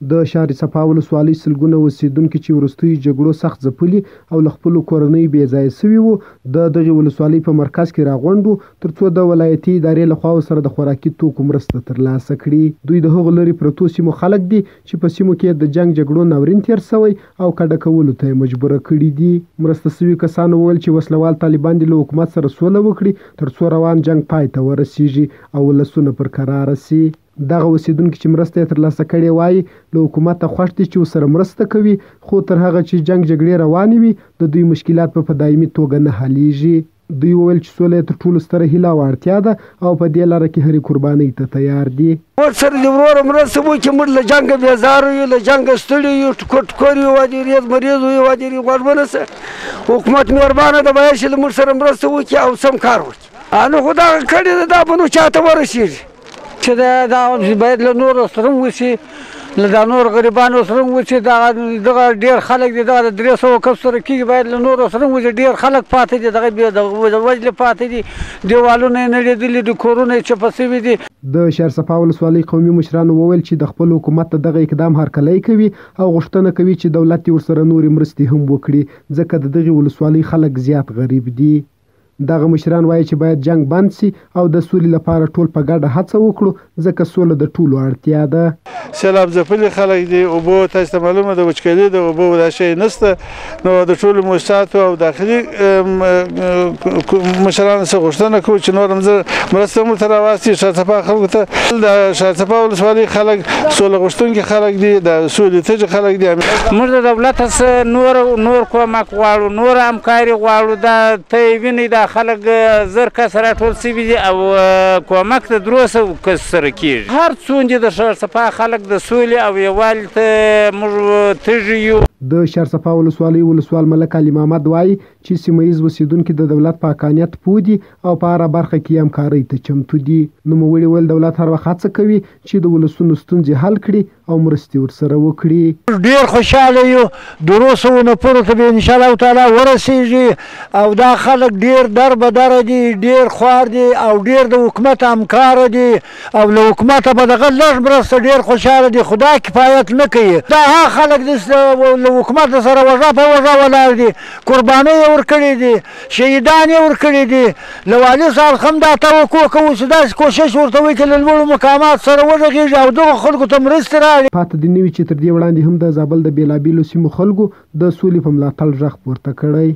د شهر صفا ولسوالۍ سلګونه اوسېدونکي چې وروستیو جګړو سخت ځپلي او له خپلو کورنیو بېځایه سوي وو د دغې ولسوالۍ په مرکز کې راغونډ وو تر څو د ولایتي ادارې له خوا سره د خوراکي توکو مرسته ترلاسه کړي. دوی د هغو لرې پرتو سیمو خلک دي چې په سیمو کې د جنګ جګړو ناورین تېر سوی او کډه کولو ته یې مجبوره کړي دي. مرسته سوي کسانو وویل چې وسلوال طالبان دې له حکومت سره سوله وکړي تر څو روان جنګ پای ته ورسیږي او ولسونه پر کراره سي. دغه اوسېدونکي چې مرسته یې ترلاسه کړې وایي له حکومته خوښ دي چې ورسره مرسته کوي، خو تر هغه چې جنګ جګړې روانې وي د دوی مشکلات په دایمي توګه نه حلیږي. دوی وویل چې سوله یې تر ټولو ستره هیله او اړتیا ده او په دې لاره کې هرې قربانۍ ته تیار دي. ورسره د وروره مرسته وکړي، موږ له جنګه بېزاره یو، له جنګه ستړي یو، ټکور یو، واجریز مریض یو، واجري غوږ ونیسه. حکومت مهربانه ده باید چې له موږ سره مرسته وکړي او سم کار وکړي. نو خو دغه کړې ده دا به نو چاته ورسېږي چې دا باید له نورو سره هم وشي، له دا نور غریبانو سره هم وشي. دغه ډېر خلک دي، دغه د 300 کس سره کېږي، باید له نورو سره هم وشي. ډېر خلک پاتې دي، دغه د وجلې پاتې دي، دیوالونه یې نړېدلي دي، کورونه یې چپه سوي دي. د شهر صفا ولسوالۍ قومي مشرانو وویل چې د خپل حکومت ته دغه اقدام هرکلی کوي او غوښتنه کوي چې دولت یې ورسره نورې مرستې هم وکړي ځکه د دغې ولسوالۍ خلک زیات غریب دي. دغه مشران وایي چې باید جنگ بند سي او د سولې لپاره ټول په ګډه هڅه وکړو ځکه سوله د ټولو اړتیا ده. سیلاب ځپلي خلک دي، اوبو تاسو ته معلومه ده وچکالي د اوبو دا شی نشته، نو د ټولو مؤسساتو او داخلي مشرانو څخه غوښتنه کوو چې نور هم مرسته موږ ته راواستي شهر صفا خلکو ته. د شهر صفا ولسوالۍ خلک سوله غوښتونکي خلک دي، د سولې تږي خلک دي. موږ د دولت څخه نور کومک غواړو، نور همکاري غواړو. دا ته یې وینئ دا خلک زر کس راټول سوي دي او کومک د 300 کس سره کېږي. هر څومره د شهر صفا خلک د سولې او یووالي ته موږ تږي یو. د شهر صفا ولسوالۍ ولسوال ملک علي محمد وایي چې سیمه ییز اوسېدونکي د دولت په حقانیت پوه دي او په هره برخه کې همکارۍ ته چمتو دي. نوموړي ویل دولت هر وخت هڅه کوي چې د ولسونو ستونزې حل کړي او مرستې ورسره وکړي. ډېر خوشحاله یو، 200 نفرو ته به انشاءالله تعالی ورسېږي او دا خلک ډېر دربدره دي، ډېر خوار دي او ډېر د حکومت همکاره دي او له حکومته به دغه لږ مرسته ډېر خوشحاله دي، خو دا کفایت نه کوي. دا هغه خلک دي حکومت سره وژه په وژه ولاړ دي، قربانۍ یې ورکړي دي، شهیدان یې ورکړي دي. له والي صاحب هم دا توقع کوو چې داسې کوشش ورته وکړي له لوړو مقامات سره وغږېږي او دغو خلکو ته مرستې راوړي. پاته دې نه وي چې تر دې وړاندې هم د زابل د بېلابېلو سیمو خلکو د سولې په ملاتړ غږ پورته کړی.